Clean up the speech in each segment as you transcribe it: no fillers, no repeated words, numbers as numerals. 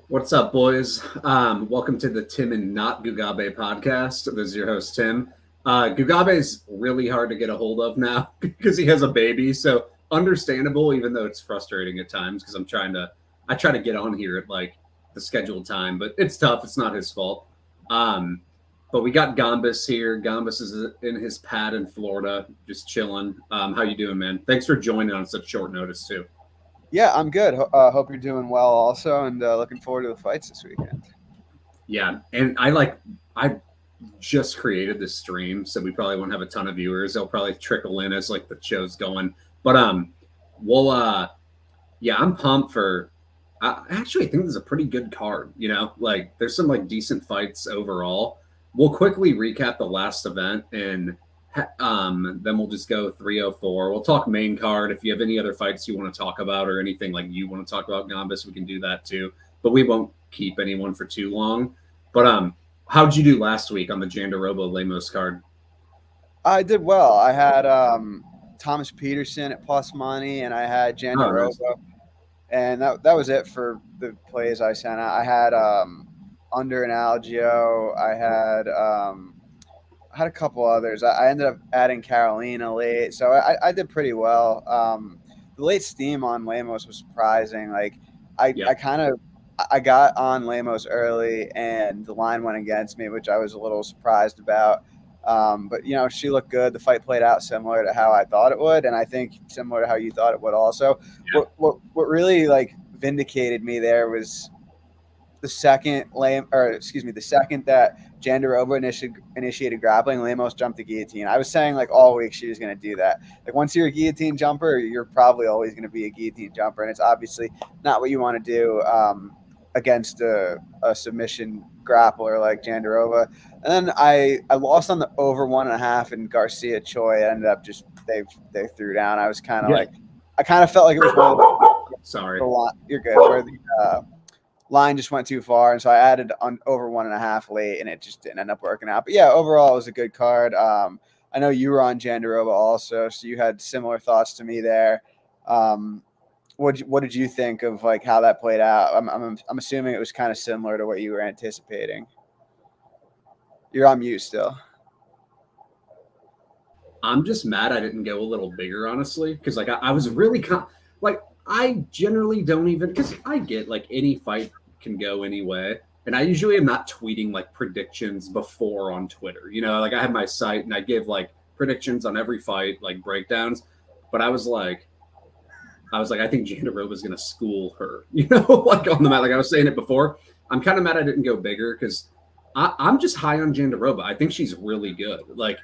What's up, boys? Welcome to the Tim and Not Gugabe podcast. This is your host, Tim. Gugabe is really hard to get a hold of now because he has a baby. So understandable, even though it's frustrating at times because I try to get on here at like the scheduled time, but it's tough. It's not his fault. Um, but we got Gambus here. Gambus is in his pad in Florida, just chilling. How you doing, man? Thanks for joining on such short notice, too. Yeah, I'm good. Hope you're doing well also, and looking forward to the fights this weekend. Yeah, and I just created this stream, so we probably won't have a ton of viewers. They'll probably trickle in as like the show's going. But we'll yeah, I'm pumped for. I actually think this is a pretty good card. Like there's some like decent fights overall. We'll quickly recap the last event and then we'll just go 304. We'll talk main card. If you have any other fights you want to talk about or anything like you want to talk about Gambus, we can do that too. But we won't keep anyone for too long. But how'd you do last week on the Jandaroba Lemos card? I did well. I had Thomas Peterson at plus money, and I had Oh, nice. Jandaroba, and that was it for the plays I sent out. I had under an Algio. I had a couple others. I ended up adding Carolina late, so I did pretty well. The late steam on Lemos was surprising. Like Yeah. I got on Lemos early, and the line went against me, which I was a little surprised about. But she looked good. The fight played out similar to how I thought it would, and I think similar to how you thought it would also. Yeah. What really like vindicated me there was the second that Jandaroba initiated grappling, Lemos jumped the guillotine. I was saying like all week she was going to do that. Like once you're a guillotine jumper, you're probably always going to be a guillotine jumper, and it's obviously not what you want to do against a submission grappler like Jandaroba. And then I lost on the over 1.5, and Garcia Choi ended up just they threw down. I was kind of Yeah. like I kind of felt like it was one of Sorry. you're good where the line just went too far, and so I added on over 1.5 late, and it just didn't end up working out. But yeah, overall it was a good card. I know you were on Jandaroba also, so you had similar thoughts to me there. What did you think of like how that played out? I'm assuming it was kind of similar to what you were anticipating. You're on mute still. I'm just mad I didn't go a little bigger, honestly, because like I was really like I generally don't even because I get like any fight can go anyway, and I usually am not tweeting like predictions before on Twitter. Like I have my site and I give like predictions on every fight, like breakdowns. But I was like, I think Jandaroba is gonna school her, like on the mat. Like I was saying it before. I'm kind of mad I didn't go bigger because I'm just high on Jandaroba. I think she's really good. Like,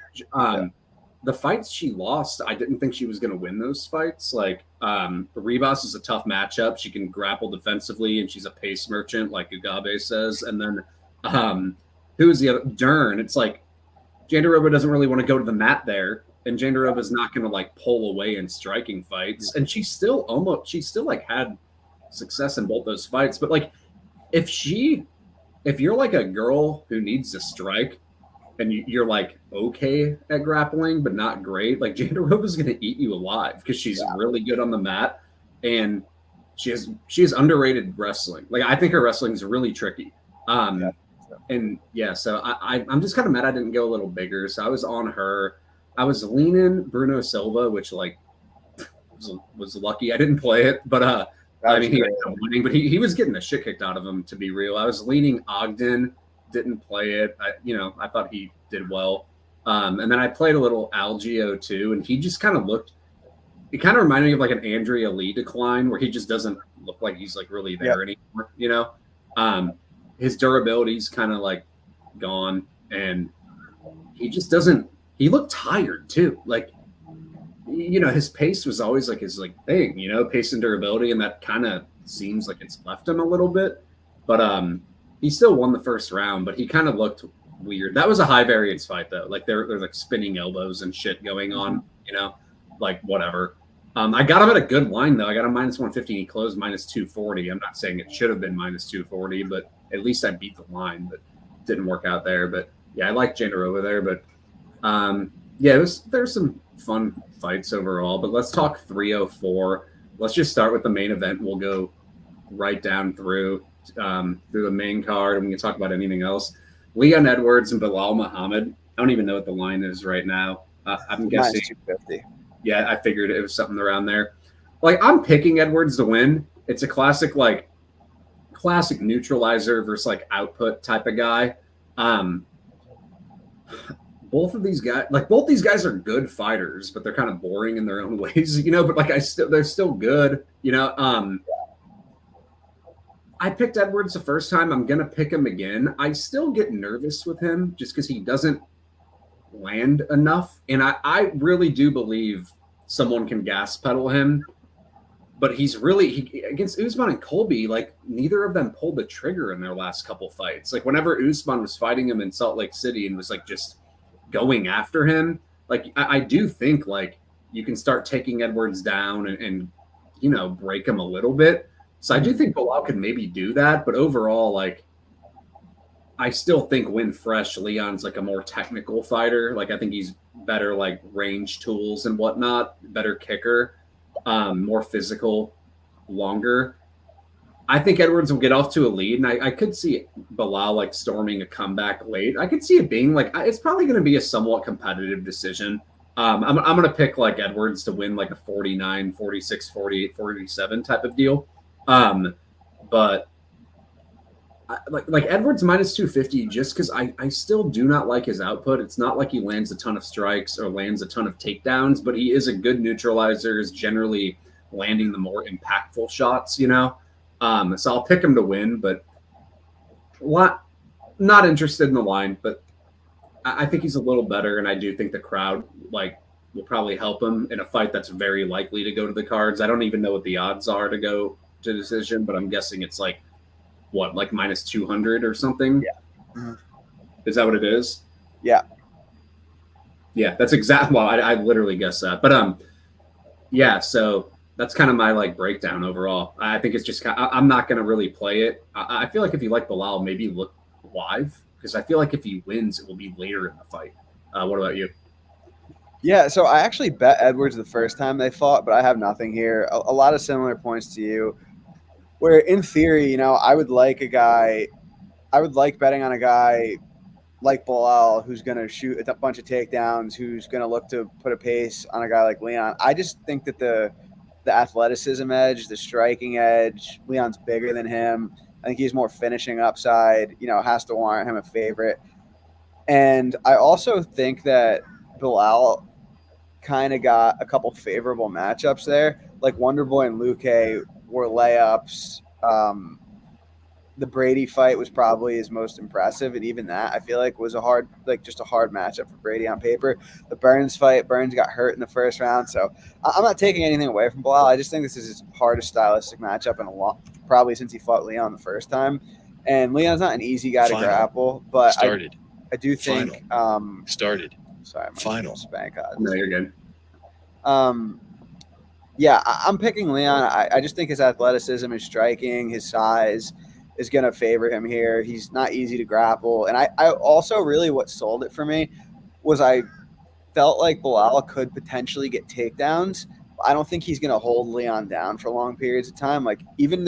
the fights she lost, I didn't think she was going to win those fights. Like, Ribas is a tough matchup. She can grapple defensively, and she's a pace merchant, like Gugabe says. And then, who is the other? Dern. It's like Jandaroba doesn't really want to go to the mat there, and Jandaroba is not going to like pull away in striking fights. And she still like had success in both those fights. But like, if you're like a girl who needs to strike and you're like okay at grappling but not great, like Jandaroba is going to eat you alive because she's really good on the mat and she has underrated wrestling. Like I think her wrestling is really tricky. And yeah, so I'm just kind of mad I didn't go a little bigger. So I was on her. I was leaning Bruno Silva, which like was lucky I didn't play it, but I mean, he ended up winning, but he was getting the shit kicked out of him, to be real. I was leaning Ogden, didn't play it. I thought he did well. And then I played a little Algio too, and he just kind of looked – it kind of reminded me of like an Andrea Lee decline where he just doesn't look like he's like really there anymore, His durability's kind of like gone, and he just doesn't – he looked tired too. Like, his pace was always like his like thing, pace and durability, and that kind of seems like it's left him a little bit. But he still won the first round, but he kind of looked weird. That was a high variance fight though. Like they're like spinning elbows and shit going on, like whatever. I got him at a good line though. I got him minus 150. He closed minus 240. I'm not saying it should have been minus 240, but at least I beat the line, but didn't work out there. But yeah, I like Jandaroba there, but yeah, there's some fun fights overall, but let's talk 304. Let's just start with the main event. We'll go right down through. through the main card, and we can talk about anything else. Leon Edwards and Bilal Muhammad. I don't even know what the line is right now. I'm guessing. -250. Yeah, I figured it was something around there. Like, I'm picking Edwards to win. It's a classic neutralizer versus like output type of guy. Both these guys are good fighters, but they're kind of boring in their own ways, but like they're still good, I picked Edwards the first time. I'm going to pick him again. I still get nervous with him just because he doesn't land enough. And I really do believe someone can gas pedal him. But he's really against Usman and Colby, like neither of them pulled the trigger in their last couple fights. Like whenever Usman was fighting him in Salt Lake City and was like just going after him, like I do think like you can start taking Edwards down and break him a little bit. So I do think Bilal could maybe do that, but overall, like I still think when fresh, Leon's like a more technical fighter. Like I think he's better like range tools and whatnot, better kicker, more physical, longer. I think Edwards will get off to a lead, and I could see Bilal like storming a comeback late. I could see it being like it's probably going to be a somewhat competitive decision. I'm going to pick like Edwards to win like a 49, 46, 48, 47 type of deal. But like Edwards -250 just because I still do not like his output. It's not like he lands a ton of strikes or lands a ton of takedowns, but he is a good neutralizer, is generally landing the more impactful shots, So I'll pick him to win, but not interested in the line, but I think he's a little better, and I do think the crowd will probably help him in a fight that's very likely to go to the cards. I don't even know what the odds are to go to decision, but I'm guessing it's like -200 or something. Yeah. Mm-hmm. Is that what it is? Yeah. Yeah, that's exactly. Well, I literally guessed that, but yeah. So that's kind of my like breakdown overall. I think it's just I'm not going to really play it. I feel like if you like Bilal, maybe look live because I feel like if he wins, it will be later in the fight. What about you? Yeah, so I actually bet Edwards the first time they fought, but I have nothing here. A lot of similar points to you. Where in theory, I would like betting on a guy like Bilal who's going to shoot a bunch of takedowns, who's going to look to put a pace on a guy like Leon. I just think that the athleticism edge, the striking edge, Leon's bigger than him. I think he's more finishing upside, has to warrant him a favorite. And I also think that Bilal kind of got a couple favorable matchups there. Like Wonderboy and Luque were layups. The Brady fight was probably his most impressive, and even that I feel like was a hard matchup for Brady on paper. The Burns fight, Burns got hurt in the first round, so I'm not taking anything away from Bilal. I just think this is his hardest stylistic matchup in a lot, probably since he fought Leon the first time. And Leon's not an easy guy to grapple, but I do think started. Sorry, Final spank odds. No, you're good. Yeah, I'm picking Leon. I just think his athleticism, his striking, his size is going to favor him here. He's not easy to grapple. And I also really what sold it for me was I felt like Bilal could potentially get takedowns. I don't think he's going to hold Leon down for long periods of time. Like even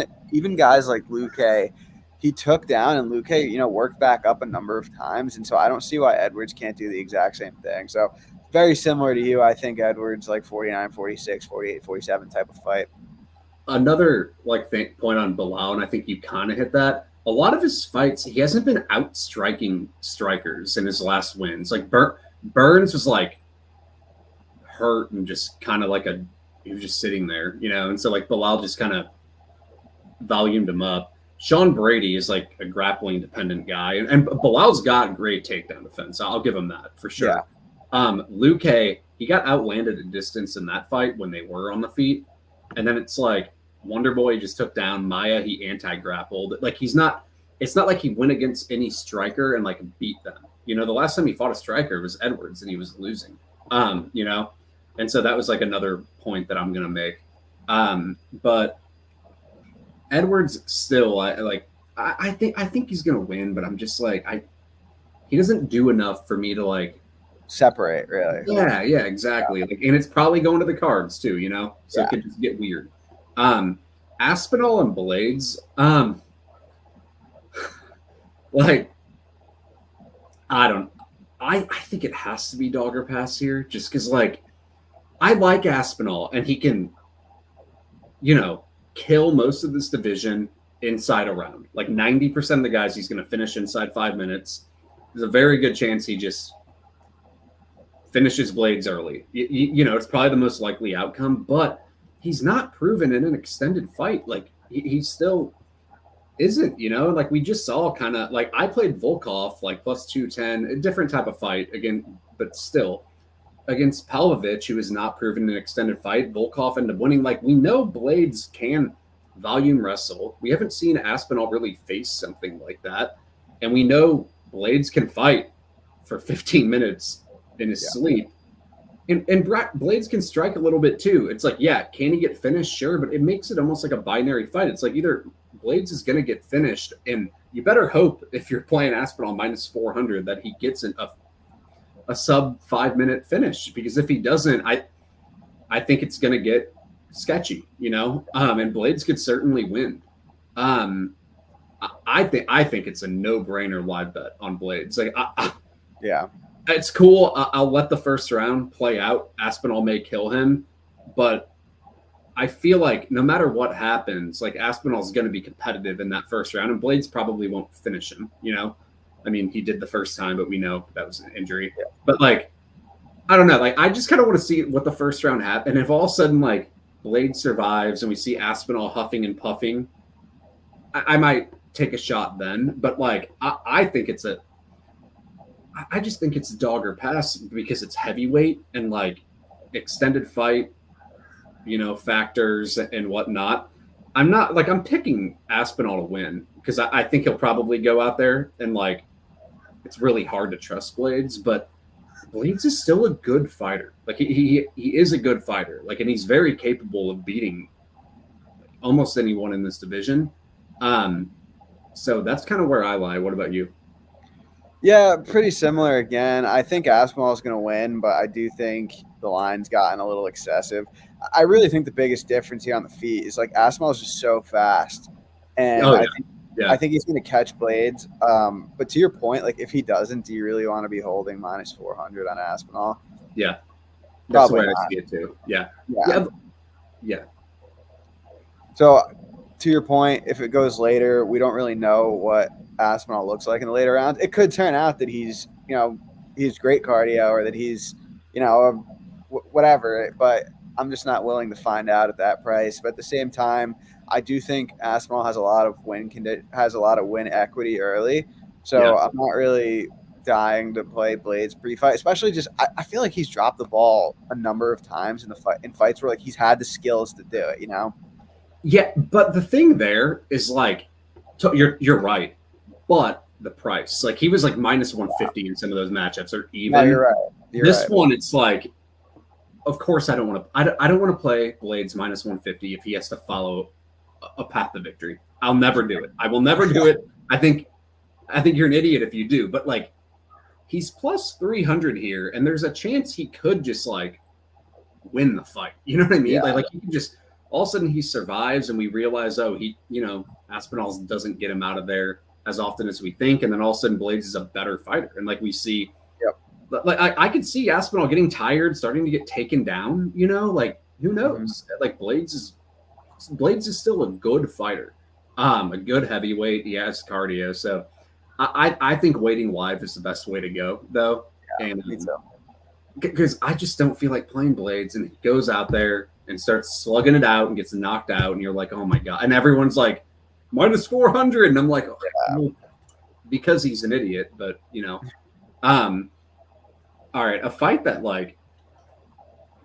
guys like Luque, he took down, and Luque, worked back up a number of times. And so I don't see why Edwards can't do the exact same thing. So very similar to you. I think Edwards like 49, 46, 48, 47 type of fight. Another point on Bilal, and I think you kind of hit that. A lot of his fights, he hasn't been out striking strikers in his last wins. Like Burns was like hurt and just kind of he was just sitting there, and so like Bilal just kind of volumed him up. Sean Brady is like a grappling dependent guy, and Bilal's got great takedown defense. I'll give him that for sure. Yeah. Luque, he got outlanded at distance in that fight when they were on the feet. And then it's like Wonderboy just took down Maya. He anti-grappled. Like it's not like he went against any striker and like beat them. The last time he fought a striker was Edwards and he was losing. And so that was like another point that I'm gonna make. But Edwards still, I think he's gonna win, but I'm just like he doesn't do enough for me to like separate, really. Yeah, exactly. Yeah. And it's probably going to the cards too, so it could just get weird. Aspinall and Blaydes. Like, I don't. I think it has to be dog or pass here, just because like I like Aspinall and he can, kill most of this division inside a round. Like 90% of the guys he's going to finish inside 5 minutes. There's a very good chance he just finishes Blaydes early. It's probably the most likely outcome, but he's not proven in an extended fight. Like he still isn't, like we just saw kind of like I played Volkov like plus 210, a different type of fight again, but still against Pavlovich, who is not proven in an extended fight. Volkov ended up winning. Like we know Blaydes can volume wrestle. We haven't seen Aspinall really face something like that. And we know Blaydes can fight for 15 minutes in his sleep. And Blaydes can strike a little bit too. It's like, yeah, can he get finished? Sure, but it makes it almost like a binary fight. It's like either Blaydes is going to get finished, and you better hope if you're playing Aspinall minus 400 that he gets a sub 5-minute finish, because if he doesn't, I think it's going to get sketchy, and Blaydes could certainly win. I think it's a no-brainer live bet on Blaydes. Like, yeah. It's cool. I'll let the first round play out. Aspinall may kill him, but I feel like no matter what happens, like Aspinall's going to be competitive in that first round, and Blaydes probably won't finish him. I mean, he did the first time, but we know that was an injury. Yeah. But like, I don't know. Like, I just kind of want to see what the first round happens. And if all of a sudden like Blaydes survives and we see Aspinall huffing and puffing, I might take a shot then. But like, I think I just think it's dog or pass because it's heavyweight and like extended fight, factors and whatnot. I'm picking Aspinall to win because I think he'll probably go out there and like, it's really hard to trust Blaydes, but Blaydes is still a good fighter. Like he is a good fighter. Like, and he's very capable of beating almost anyone in this division. So that's kind of where I lie. What about you? Yeah, pretty similar again. I think Aspinall is going to win, but I do think the line's gotten a little excessive. I really think the biggest difference here on the feet is like Aspinall is just so fast. And I think he's going to catch Blaydes. But to your point, like if he doesn't, do you really want to be holding minus 400 on Aspinall? Yeah. That's Probably the way not. I see it too. Yeah. Yeah. So to your point, if it goes later, we don't really know what Aspinall looks like in the later rounds. It could turn out that he's great cardio or that he's, whatever. But I'm just not willing to find out at that price. But at the same time, I do think Aspinall has a lot of win equity early. So I'm not really dying to play Blaydes pre-fight, especially just I feel like he's dropped the ball a number of times in fights where like he's had the skills to do it, Yeah, but the thing there is like you're right, but the price, like he was like minus 150 in some of those matchups, or even. No, you're right. This one, it's like, of course I don't want to play Blaydes minus 150 if he has to follow a path to victory. I'll never do it. I will never do it. I think you're an idiot if you do, but like he's plus 300 here, and there's a chance he could just like win the fight. You know what I mean? Yeah. Like he can just all of a sudden he survives, and we realize, oh, he, Aspinall doesn't get him out of there as often as we think, and then all of a sudden Blaydes is a better fighter, and like we see, like I could see Aspinall getting tired, starting to get taken down. Like who knows? Like Blaydes is still a good fighter, a good heavyweight. He has cardio, so I think waiting live is the best way to go, though. Yeah, and me too. Because I just don't feel like playing Blaydes, and he goes out there and starts slugging it out and gets knocked out, and you're like, oh my god! And everyone's like, minus 400, and I'm like, well, because he's an idiot. But all right, a fight that like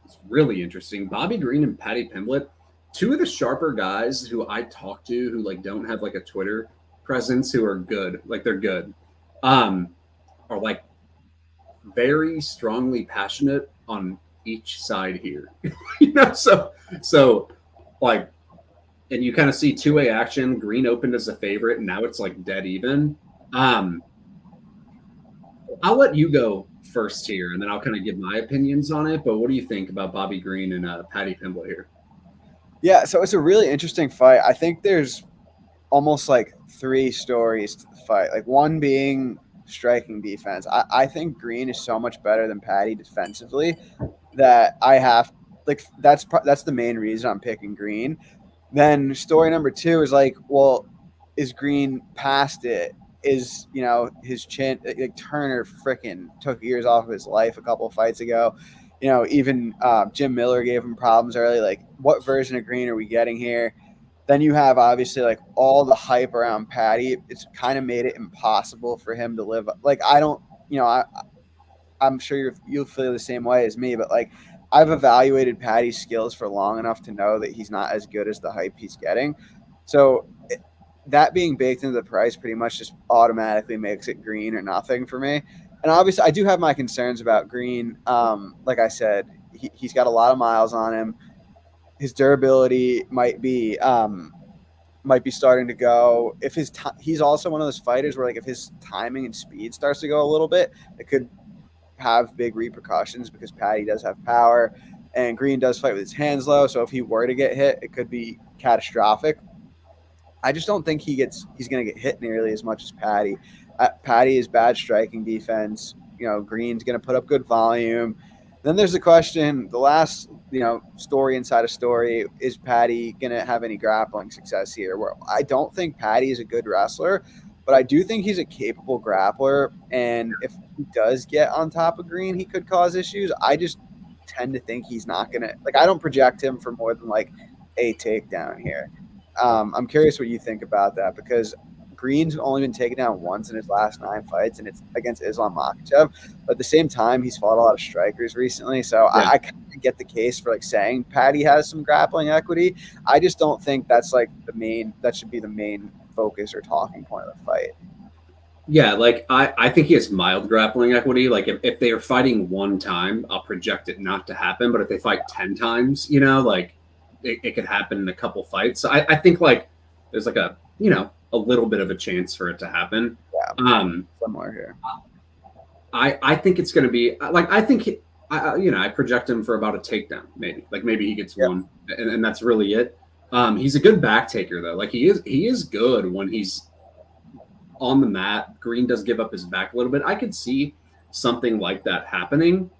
is really interesting. Bobby Green and Paddy Pimblett, two of the sharper guys who I talk to who like don't have like a Twitter presence, who are good, like they're good, are like very strongly passionate on each side here. So like, and you kind of see two-way action. Green opened as a favorite, and now it's like dead even. I'll let you go first here, and then I'll kind of give my opinions on it. But what do you think about Bobby Green and Paddy Pimblett here? Yeah, so it's a really interesting fight. I think there's almost like three stories to the fight. Like one being striking defense. I think Green is so much better than Patty defensively that I have like that's the main reason I'm picking Green. Then story number two is like, well, is Green past it? Is his chin like Turner freaking took years off of his life a couple of fights ago. Even Jim Miller gave him problems early. Like, what version of Green are we getting here? Then you have obviously like all the hype around Patty. It's kind of made it impossible for him to live. Like, I don't, I'm sure you'll feel the same way as me, but like I've evaluated Patty's skills for long enough to know that he's not as good as the hype he's getting. So that being baked into the price pretty much just automatically makes it Green or nothing for me. And obviously, I do have my concerns about Green. Like I said, he's got a lot of miles on him. His durability might be starting to go. If he's also one of those fighters where like if his timing and speed starts to go a little bit, it could have big repercussions because Patty does have power and Green does fight with his hands low. So if he were to get hit, it could be catastrophic. I just don't think he's going to get hit nearly as much as Patty. Patty is bad striking defense. Green's going to put up good volume. Then there's the question, the last, story inside a story, is Patty going to have any grappling success here? Where I don't think Patty is a good wrestler, but I do think he's a capable grappler. And if he does get on top of Green, he could cause issues. I just tend to think he's not going to, like, I don't project him for more than like a takedown here. I'm curious what you think about that because Green's only been taken down once in his last 9 fights, and it's against Islam Makhachev. But at the same time, he's fought a lot of strikers recently, so yeah. I kind of get the case for like saying Patty has some grappling equity. I just don't think that's like that should be the main focus or talking point of the fight. Yeah, like I think he has mild grappling equity. Like if they are fighting one time, I'll project it not to happen. But if they fight 10 times, like it could happen in a couple fights. So I think like there's like a little bit of a chance for it to happen. Yeah, somewhere here. I think it's going to be like I project him for about a takedown, maybe. Like maybe he gets one, and that's really it. He's a good back taker though. Like he is good when he's on the mat. Green does give up his back a little bit. I could see something like that happening,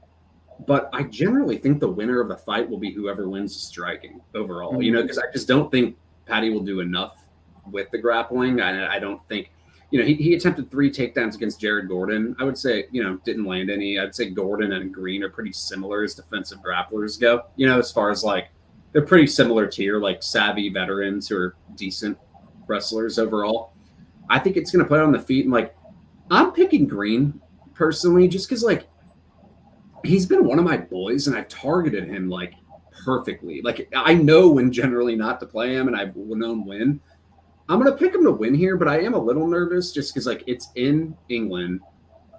but I generally think the winner of the fight will be whoever wins the striking overall. Mm-hmm. Because I just don't think Patty will do enough with the grappling. I don't think, he attempted 3 takedowns against Jared Gordon. I would say, didn't land any. I'd say Gordon and Green are pretty similar as defensive grapplers go, as far as like, they're pretty similar tier, like savvy veterans who are decent wrestlers overall. I think it's going to play on the feet. And like, I'm picking Green personally, just because like, he's been one of my boys and I've targeted him like perfectly. Like I know when generally not to play him and I've known when. I'm going to pick him to win here, but I am a little nervous just because like it's in England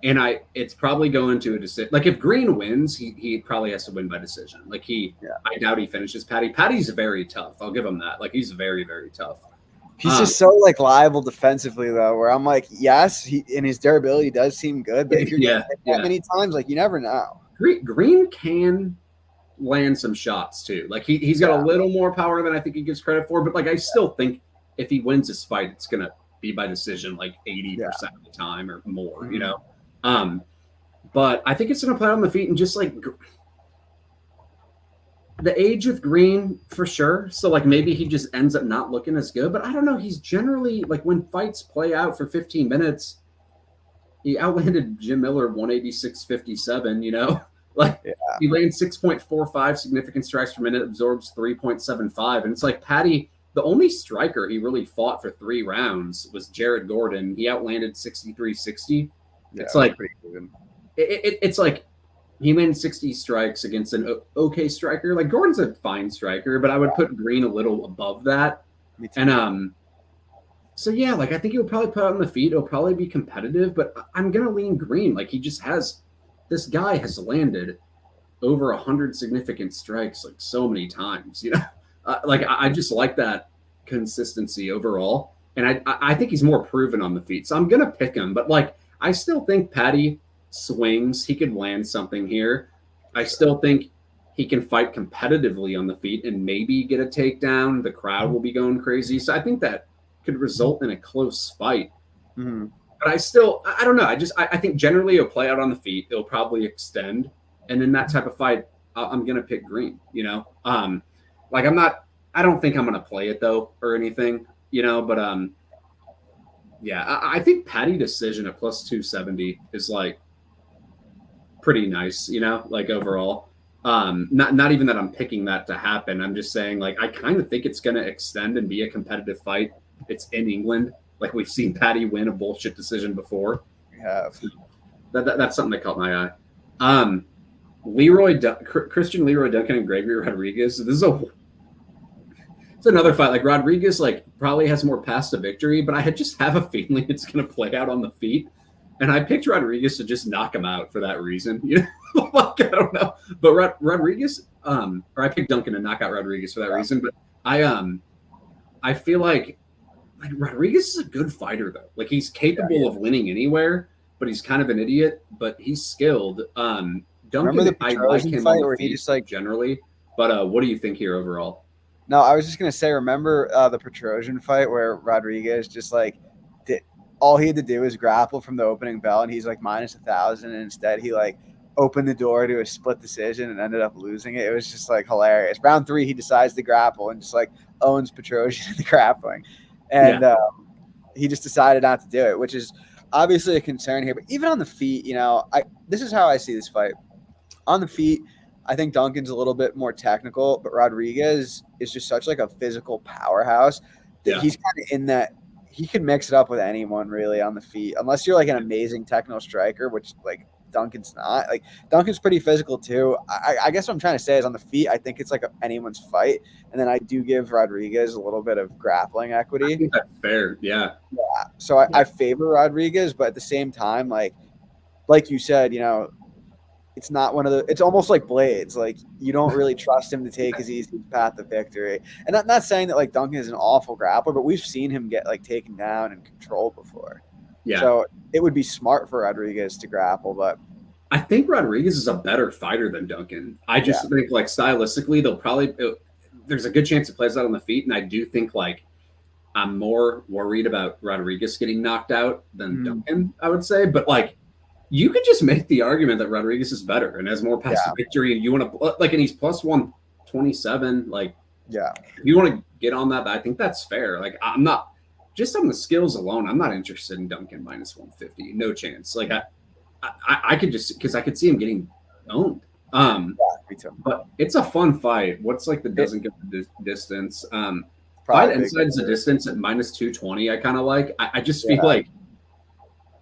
and it's probably going to a decision. Like if Green wins, he probably has to win by decision. Like I doubt he finishes Patty. Patty's very tough. I'll give him that. Like he's very, very tough. He's just so like liable defensively though, where I'm like, yes, and his durability does seem good, but if you're getting hit that many times, like you never know. Green can land some shots too. Like he's got a little more power than I think he gives credit for, but like I still think if he wins this fight, it's gonna be by decision like 80% of the time or more, But I think it's gonna play on the feet and just like the age with Green for sure. So like maybe he just ends up not looking as good, but I don't know. He's generally like when fights play out for 15 minutes, he outlanded Jim Miller 186.57, like he lands 6.45 significant strikes per minute, absorbs 3.75. And it's like Patty, the only striker he really fought for 3 rounds was Jared Gordon. He outlanded 63.60. It's like, it's like he landed 60 strikes against an okay striker. Like Gordon's a fine striker, but I would put Green a little above that. And, so yeah, like I think he'll probably put on the feet. It'll probably be competitive, but I'm gonna lean Green. Like this guy has landed over 100 significant strikes like so many times. Like I just like that consistency overall, and I think he's more proven on the feet. So I'm gonna pick him, but like I still think Patty swings. He could land something here. I still think he can fight competitively on the feet and maybe get a takedown. The crowd will be going crazy. So I think that could result in a close fight. Mm-hmm. But I don't know. I think generally it'll play out on the feet. It'll probably extend. And in that type of fight, I'm going to pick green, like I don't think I'm going to play it though or anything, but yeah, I think Patty decision at plus 270 is like pretty nice, like overall. Not even that I'm picking that to happen. I'm just saying, like, I kind of think it's going to extend and be a competitive fight. It's in England. Like, we've seen Patty win a bullshit decision before. We have. That's something that caught my eye. Christian Leroy Duncan and Gregory Rodriguez. It's another fight. Like, Rodriguez, like, probably has more paths to victory, but I just have a feeling it's going to play out on the feet. And I picked Rodriguez to just knock him out for that reason. Like, I don't know. But Rodriguez, or I picked Duncan to knock out Rodriguez for that reason. But I feel like Rodriguez is a good fighter, though. Like, he's capable of winning anywhere, but he's kind of an idiot, but he's skilled. Duncan, I like him fight on the where feet he just, like, generally. But what do you think here overall? No, I was just going to say, remember the Petrosian fight where Rodriguez just, like, all he had to do was grapple from the opening bell, and he's like minus 1,000, and instead he like opened the door to a split decision and ended up losing it. It was just like hilarious. Round 3, he decides to grapple and just like owns Petrosian in the grappling, and he just decided not to do it, which is obviously a concern here. But even on the feet, this is how I see this fight. On the feet, I think Duncan's a little bit more technical, but Rodriguez is just such like a physical powerhouse that he's kind of in that. He can mix it up with anyone really on the feet, unless you're like an amazing technical striker, which like Duncan's not. Like, Duncan's pretty physical too. I guess what I'm trying to say is on the feet, I think it's like anyone's fight, and then I do give Rodriguez a little bit of grappling equity. I think that's fair. Yeah. So I favor Rodriguez, but at the same time, like you said, it's not one of the. It's almost like Blaydes. Like, you don't really trust him to take his easy path to victory. And I'm not saying that like Duncan is an awful grappler, but we've seen him get like taken down and controlled before. Yeah. So it would be smart for Rodriguez to grapple, but I think Rodriguez is a better fighter than Duncan. I just think like stylistically, there's a good chance it plays out on the feet, and I do think like I'm more worried about Rodriguez getting knocked out than Duncan. I would say, but like. You could just make the argument that Rodriguez is better and has more paths to victory, and you want to like, and he's plus 127. Like, if you want to get on that, I think that's fair. Like, I'm not just on the skills alone. I'm not interested in Duncan minus 150. No chance. Like, I could just because I could see him getting owned. Me too. But it's a fun fight. What's like the doesn't get the distance? Fight inside the distance at minus 220. I kind of like. I just feel like.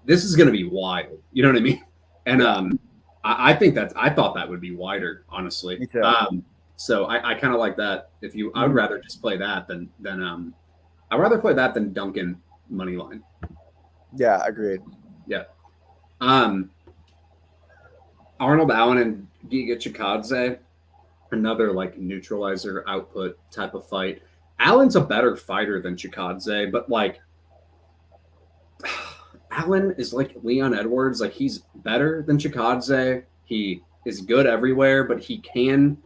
This is going to be wild. You know what I mean? And I think I thought that would be wider, honestly. Me too. So I kind of like that. I would rather just play that than I'd rather play that than Duncan money line. Yeah, agreed. Yeah. Arnold Allen and Giga Chikadze, another like neutralizer output type of fight. Allen's a better fighter than Chikadze, but like. Allen is like Leon Edwards. Like, he's better than Chikadze. He is good everywhere, but he can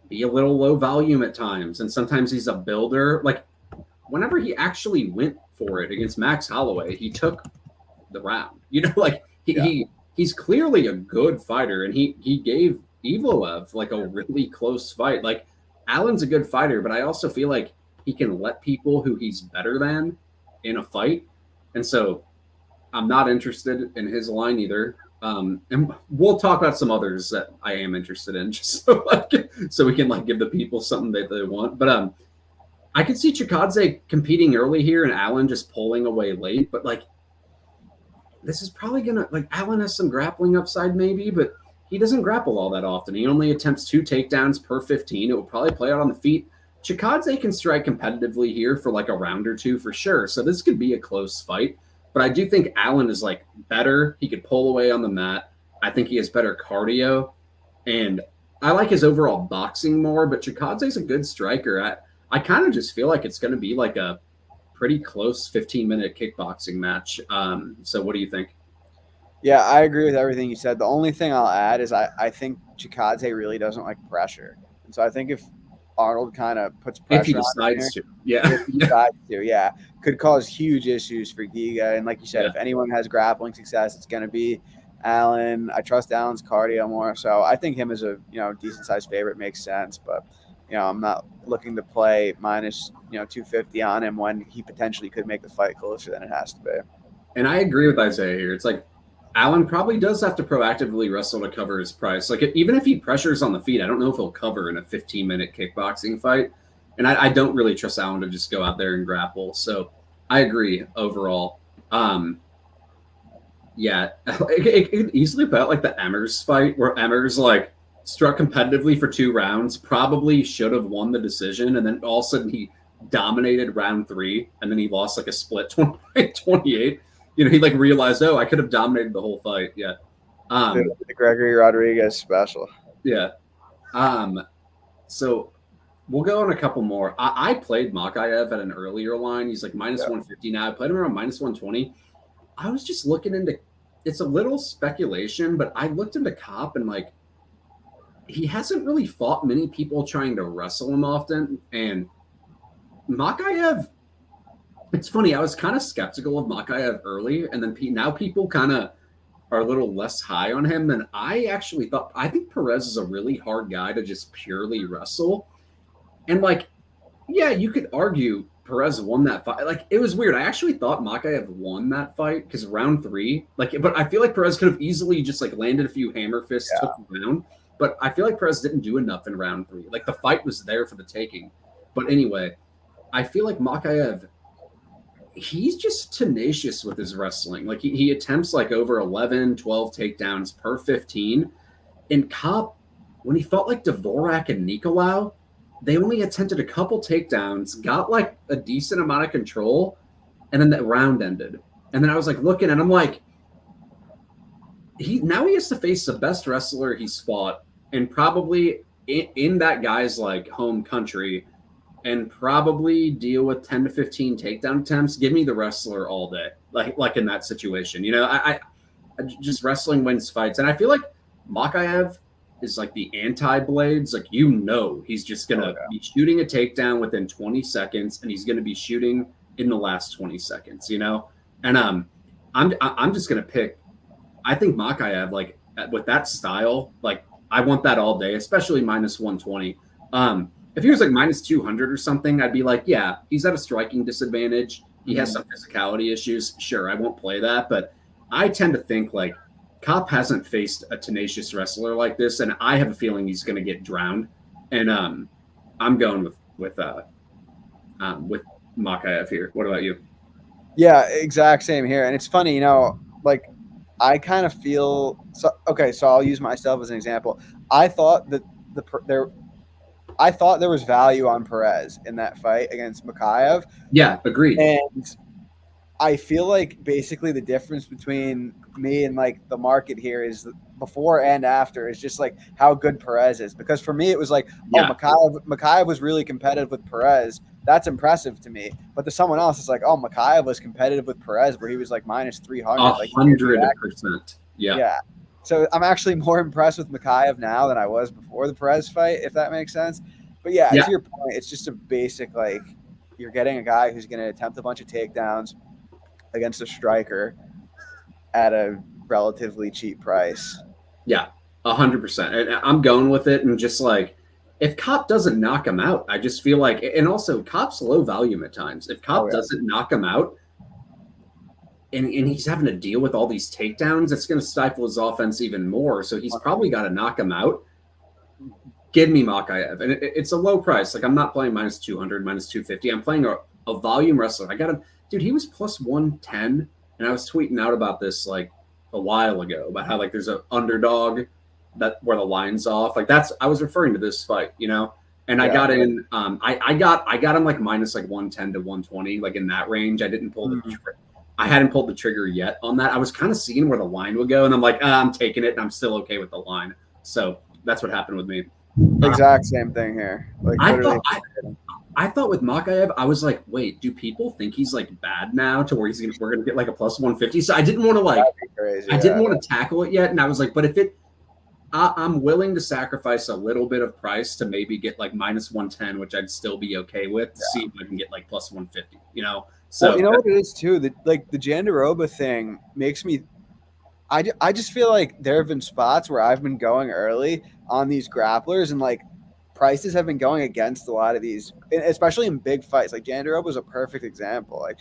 be a little low volume at times. And sometimes he's a builder. Like, whenever he actually went for it against Max Holloway, he took the round. Like he's clearly a good fighter, and he gave Evloev like a really close fight. Like, Allen's a good fighter, but I also feel like he can let people who he's better than in a fight. And so I'm not interested in his line either. And we'll talk about some others that I am interested in, just so we can like give the people something that they want. But I could see Chikadze competing early here and Allen just pulling away late. But like, this is probably gonna like Allen has some grappling upside maybe, but he doesn't grapple all that often. He only attempts 2 takedowns per 15. It will probably play out on the feet. Chikadze can strike competitively here for like a round or two for sure. So this could be a close fight. But I do think Allen is like better. He could pull away on the mat. I think he has better cardio. And I like his overall boxing more, but Chikadze's a good striker. I kind of just feel like it's going to be like a pretty close 15-minute kickboxing match. So what do you think? Yeah, I agree with everything you said. The only thing I'll add is I think Chikadze really doesn't like pressure. And so I think if Arnold kind of puts If he pressure on him decides here. to. Yeah. If he decides to, yeah, could cause huge issues for Giga. And like you said, Yeah. if anyone has grappling success, it's going to be Allen. I trust Allen's cardio more, so I think him as a decent sized favorite makes sense. But I'm not looking to play minus 250 on him when he potentially could make the fight closer than it has to be. And I agree with Isaiah here. It's like Allen probably does have to proactively wrestle to cover his price. Like even if he pressures on the feet, I don't know if he'll cover in a 15-minute kickboxing fight. And I don't really trust Allen to just go out there and grapple. So I agree overall. Yeah, it could easily put out like the Emmers fight where Emmers like struck competitively for 2 rounds, probably should have won the decision, and then all of a sudden he dominated round 3, and then he lost like a split 28. He like realized, oh, I could have dominated the whole fight. Yeah. The Gregory Rodriguez special. Yeah. So we'll go on a couple more. I played Mokaev at an earlier line. He's like minus 150 now. I played him around minus 120. I was just looking into, it's a little speculation, but I looked into Kape and like, he hasn't really fought many people trying to wrestle him often. And Mokaev, it's funny, I was kind of skeptical of Mokaev early, and then now people kind of are a little less high on him. And I actually I think Perez is a really hard guy to just purely wrestle. And like, yeah, you could argue Perez won that fight. Like, it was weird. I actually thought Mokaev won that fight because round 3, like, but I feel like Perez could have easily just like landed a few hammer fists, took the round. But I feel like Perez didn't do enough in round 3. Like, the fight was there for the taking. But anyway, I feel like Mokaev, he's just tenacious with his wrestling. Like, he attempts like over 11, 12 takedowns per 15. In Kape, when he fought like Dvorak and Nicolau, they only attempted a couple takedowns, got like a decent amount of control, and then that round ended. And then I was like looking, and I'm like, he has to face the best wrestler he's fought, and probably in that guy's like home country, and probably deal with 10 to 15 takedown attempts. Give me the wrestler all day, like in that situation. I just wrestling wins fights, and I feel like Mokaev is like the anti-Blaydes. Like, he's just gonna be shooting a takedown within 20 seconds, and he's gonna be shooting in the last 20 seconds. And I'm just gonna pick. I think Mokaev, like with that style, like I want that all day, especially minus 120. If he was like minus 200 or something, I'd be like, yeah, he's at a striking disadvantage. He has some physicality issues. Sure, I won't play that, but I tend to think like Kape hasn't faced a tenacious wrestler like this, and I have a feeling he's going to get drowned. And I'm going with Mokaev here. What about you? Yeah, exact same here. And it's funny, like I kind of feel so. Okay, so I'll use myself as an example. I thought that there was value on Perez in that fight against Mokaev. Yeah, agreed. And I feel like basically the difference between me and like the market here is before and after is just like how good Perez is. Because for me, it was like, Mokaev was really competitive with Perez. That's impressive to me. But to someone else, it's like, Mokaev was competitive with Perez where he was like minus 300. 100%. Yeah. So I'm actually more impressed with Mokaev now than I was before the Perez fight, if that makes sense. But to your point, it's just a basic, like, you're getting a guy who's going to attempt a bunch of takedowns against a striker at a relatively cheap price. Yeah, 100%. And I'm going with it. And just like, if Kape doesn't knock him out, I just feel like, and also Kape's low volume at times. If Kape doesn't knock him out, and he's having to deal with all these takedowns, it's going to stifle his offense even more. So he's probably got to knock him out. Give me Mokaev. And it's a low price. Like, I'm not playing minus 200, minus 250. I'm playing a volume wrestler. I got him. Dude, he was plus 110. And I was tweeting out about this like a while ago about how like there's an underdog where the line's off. Like I was referring to this fight, and I got in, I got him like minus like 110 to 120, like in that range. I didn't pull I hadn't pulled the trigger yet on that. I was kind of seeing where the line would go, and I'm like, I'm taking it, and I'm still okay with the line. So that's what happened with me. Exact same thing here. Like I thought with Mokaev, I was like, wait, do people think he's like bad now to where we're gonna get like a plus 150? So I didn't want to didn't want to tackle it yet, and I was like, but if it, I'm willing to sacrifice a little bit of price to maybe get like -110, which I'd still be okay with, to see if I can get like +150. So well, you know what it is too. Like the Jandaroba thing makes me. I just feel like there have been spots where I've been going early on these grapplers, and like prices have been going against a lot of these, especially in big fights. Like Jandaroba was a perfect example. Like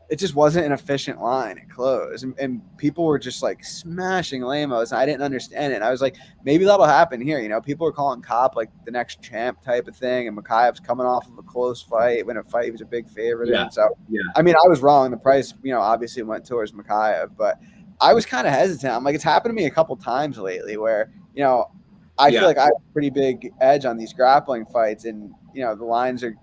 it just wasn't an efficient line at close, and people were just like smashing lamos. And I didn't understand it. And I was like, maybe that'll happen here. People were calling Kape like the next champ type of thing, and Mokaev's coming off of a close fight, when a fight he was a big favorite yeah, in. So yeah, I mean, I was wrong. The price, obviously went towards Mokaev, but I was kind of hesitant. I'm like, it's happened to me a couple times lately where, I feel like I have a pretty big edge on these grappling fights, and, the lines are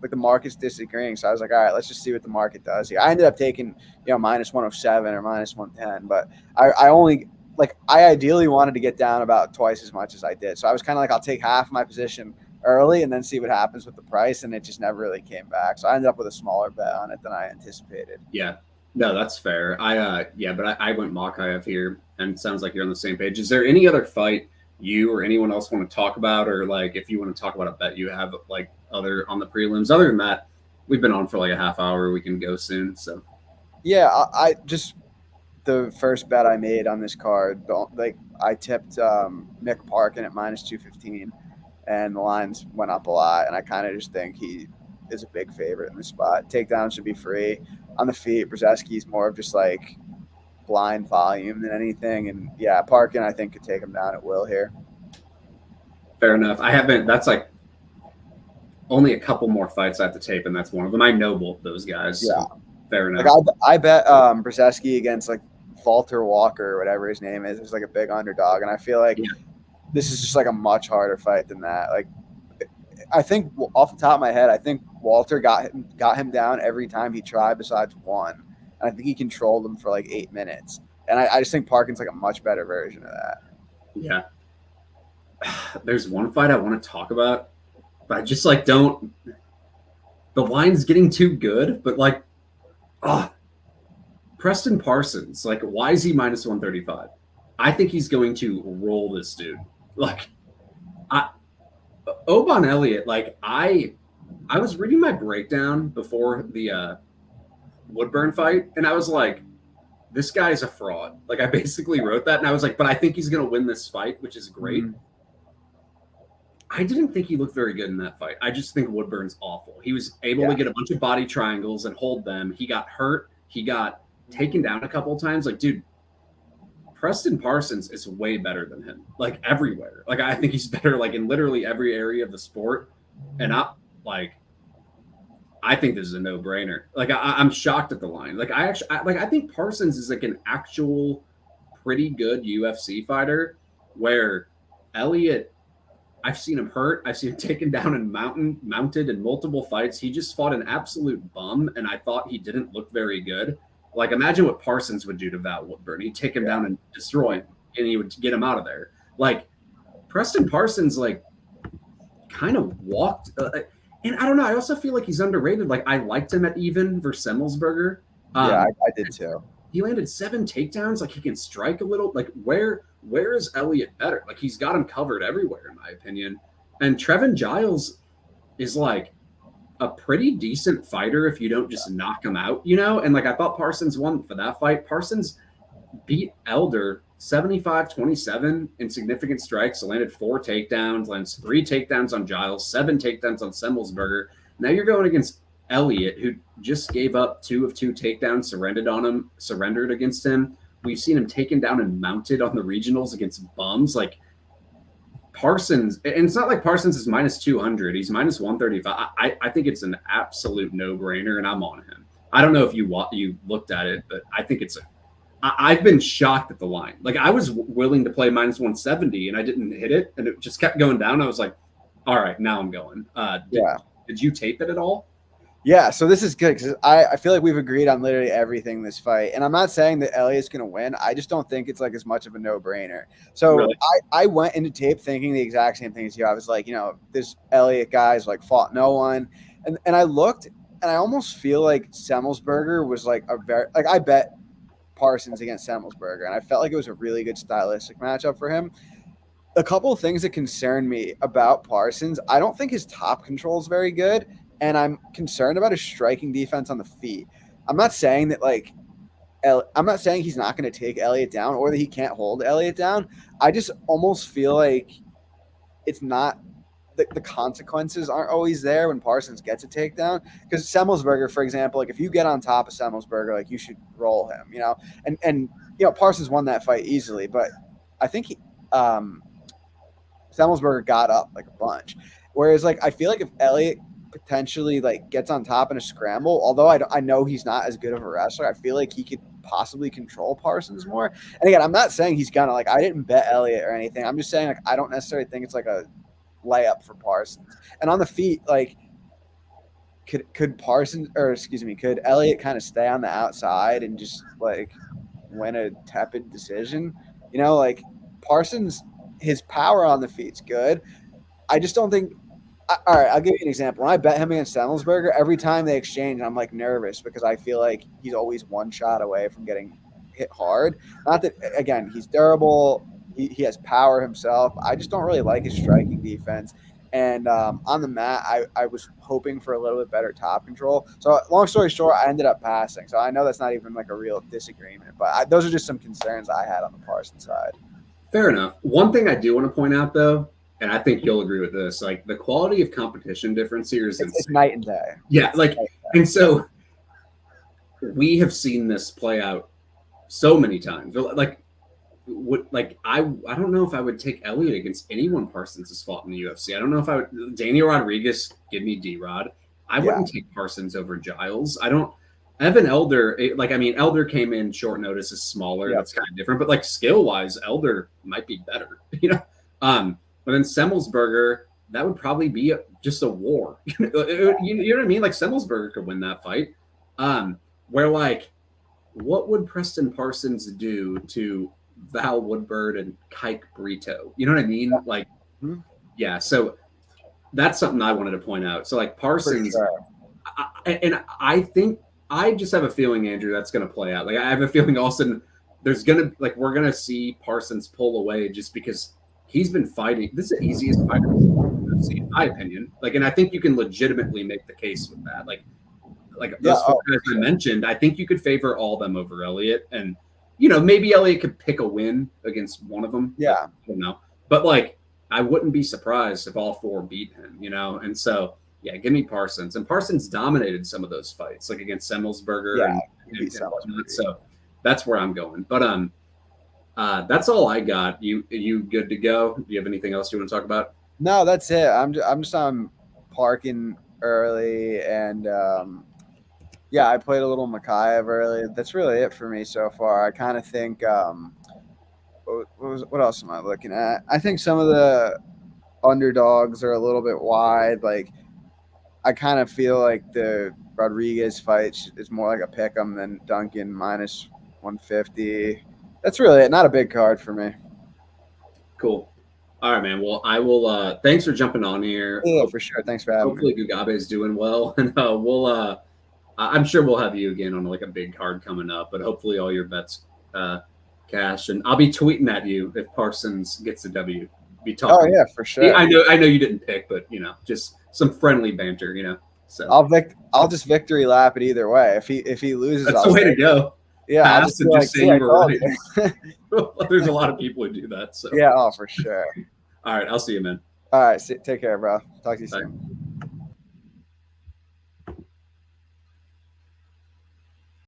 like the market's disagreeing. So I was like, all right, let's just see what the market does here. I ended up taking, -107 or -110, but I only, like, I ideally wanted to get down about twice as much as I did. So I was kind of like, I'll take half my position early and then see what happens with the price. And it just never really came back. So I ended up with a smaller bet on it than I anticipated. Yeah. No, that's fair. But I went Mokaev here, and it sounds like you're on the same page. Is there any other fight you or anyone else want to talk about, or like if you want to talk about a bet you have like other on the prelims? Other than that, we've been on for like a half hour. We can go soon. So yeah, I just the first bet I made on this card, I tipped Mick Parkin at -215, and the lines went up a lot, and I kind of just think he is a big favorite in this spot. Takedown should be free. On the feet, Brzezinski's more of just like blind volume than anything. And yeah, Parkin, I think, could take him down at will here. Fair enough. That's like only a couple more fights I have to tape, and that's one of them. I know both those guys. Yeah. So fair enough. Like I bet Brzezinski against like Walter Walker or whatever his name is like a big underdog. And I feel like this is just like a much harder fight than that. Like, I think off the top of my head, I think Walter got him down every time he tried besides one. And I think he controlled him for like 8 minutes. And I just think Parkin's like a much better version of that. Yeah. There's one fight I want to talk about, but I just like don't. The line's getting too good, but like, Preston Parsons, like, why is he -135? I think he's going to roll this dude. Like, Oban Elliott, like I was reading my breakdown before the Woodburn fight, and I was like, this guy's a fraud. Like, I basically wrote that, and I was like, but I think he's going to win this fight, which is great. Mm-hmm. I didn't think he looked very good in that fight. I just think Woodburn's awful. He was able to get a bunch of body triangles and hold them. He got hurt. He got taken down a couple of times. Like, dude, Preston Parsons is way better than him, like everywhere. Like, I think he's better, like in literally every area of the sport. And I think this is a no-brainer. Like, I'm shocked at the line. Like, I think Parsons is like an actual pretty good UFC fighter, where Elliott, I've seen him hurt. I've seen him taken down and mounted in multiple fights. He just fought an absolute bum, and I thought he didn't look very good. Like, imagine what Parsons would do to Val Woodburn. He'd take him down and destroy him, and he would get him out of there. Like, Preston Parsons, like, kind of walked. And I don't know. I also feel like he's underrated. Like, I liked him at even versus Semmelsberger. I did too. He landed 7 takedowns. Like, he can strike a little. Like, where is Elliott better? Like, he's got him covered everywhere, in my opinion. And Trevin Giles is like a pretty decent fighter if you don't just knock him out, And like, I thought Parsons won for that fight. Parsons beat Elder 75-27 in significant strikes. So landed 4 takedowns, lands 3 takedowns on Giles, 7 takedowns on Semmelsberger. Now you're going against Elliott, who just gave up 2 of 2 takedowns, surrendered against him. We've seen him taken down and mounted on the regionals against bums. Like, Parsons, and it's not like Parsons is -200. He's -135. I think it's an absolute no-brainer, and I'm on him. I don't know if you looked at it, but I think I've been shocked at the line. Like, I was willing to play -170, and I didn't hit it, and it just kept going down. I was like, all right, now I'm going. Did you tape it at all? Yeah, so this is good because I feel like we've agreed on literally everything this fight. And I'm not saying that Elliott's going to win. I just don't think it's like as much of a no-brainer. So really? I went into tape thinking the exact same thing as you. I was like, this Elliott guy's like fought no one. And I looked, and I almost feel like Semmelsberger was like I bet Parsons against Semmelsberger. And I felt like it was a really good stylistic matchup for him. a couple of things that concern me about Parsons. I don't think his top control is very good, and I'm concerned about his striking defense on the feet. I'm not saying that I'm not saying he's not going to take Elliott down or that he can't hold Elliott down. I just almost feel like it's not the consequences aren't always there when Parsons gets a takedown. Because Semmelsberger, for example, like if you get on top of Semmelsberger, like you should roll him, and Parsons won that fight easily, but I think Semmelsberger got up like a bunch. Whereas like I feel like if Elliott potentially like gets on top in a scramble, although I know he's not as good of a wrestler, I feel like he could possibly control Parsons more. And again, I'm not saying he's gonna, like, I didn't bet Elliott or anything. I'm just saying like I don't necessarily think it's like a layup for Parsons. And on the feet, like could Elliott kind of stay on the outside and just like win a tepid decision? Like Parsons, his power on the feet's good. I just don't think. All right, I'll give you an example. When I bet him against Semmelsberger, every time they exchange, I'm like nervous because I feel like he's always one shot away from getting hit hard. Not that, again, he's durable. He has power himself. I just don't really like his striking defense. And on the mat, I was hoping for a little bit better top control. So long story short, I ended up passing. So I know that's not even like a real disagreement, but those are just some concerns I had on the Parsons side. Fair enough. One thing I do want to point out, though, and I think you'll agree with this, like the quality of competition difference here is it's night and day. Yeah, like, and so we have seen this play out so many times. Like, I don't know if I would take Elliott against anyone Parsons has fought in the UFC. I don't know if I would. Daniel Rodriguez, give me D-Rod. I wouldn't take Parsons over Giles. I don't. Evan Elder, Elder came in short notice, is smaller. That's kind of different, but like skill wise, Elder might be better. But then Semmelsberger, that would probably be just a war. You know what I mean? Like Semmelsberger could win that fight. Where like, what would Preston Parsons do to Val Woodward and Kape Brito? You know what I mean? Like, yeah. So that's something I wanted to point out. So like Parsons, sure. I think I just have a feeling, Andrew, that's going to play out. Like I have a feeling all of a sudden we're going to see Parsons pull away just because he's been fighting. This is the easiest fighter in the UFC, in my opinion. Like, and I think you can legitimately make the case with that. Like those four guys I mentioned, I think you could favor all of them over Elliott. And, maybe Elliott could pick a win against one of them. Yeah. I don't know. But, like, I wouldn't be surprised if all four beat him, And so, yeah, give me Parsons. And Parsons dominated some of those fights, like against Semmelsberger and whatnot. So that's where I'm going. But that's all I got. You good to go? Do you have anything else you want to talk about? No, that's it. I'm just on parking early, and I played a little Mokaev early. That's really it for me so far. I kind of think what else am I looking at? I think some of the underdogs are a little bit wide. Like I kind of feel like the Rodriguez fight is more like a pick 'em than Duncan minus 150. That's really it. Not a big card for me. Cool. All right, man. Well, I will. Thanks for jumping on here. Yeah, for sure. Thanks for having me. Hopefully, Gugabe is doing well, and I'm sure we'll have you again on like a big card coming up. But hopefully, all your bets cash, and I'll be tweeting at you if Parsons gets a W. Be talking. Oh yeah, for sure. I know you didn't pick, but just some friendly banter. So I'll just victory lap it either way. If he loses, that's the way to go. Yeah, I'll just say you were right. There's a lot of people who do that. So yeah, for sure. All right, I'll see you, man. All right, take care, bro. Talk to you soon.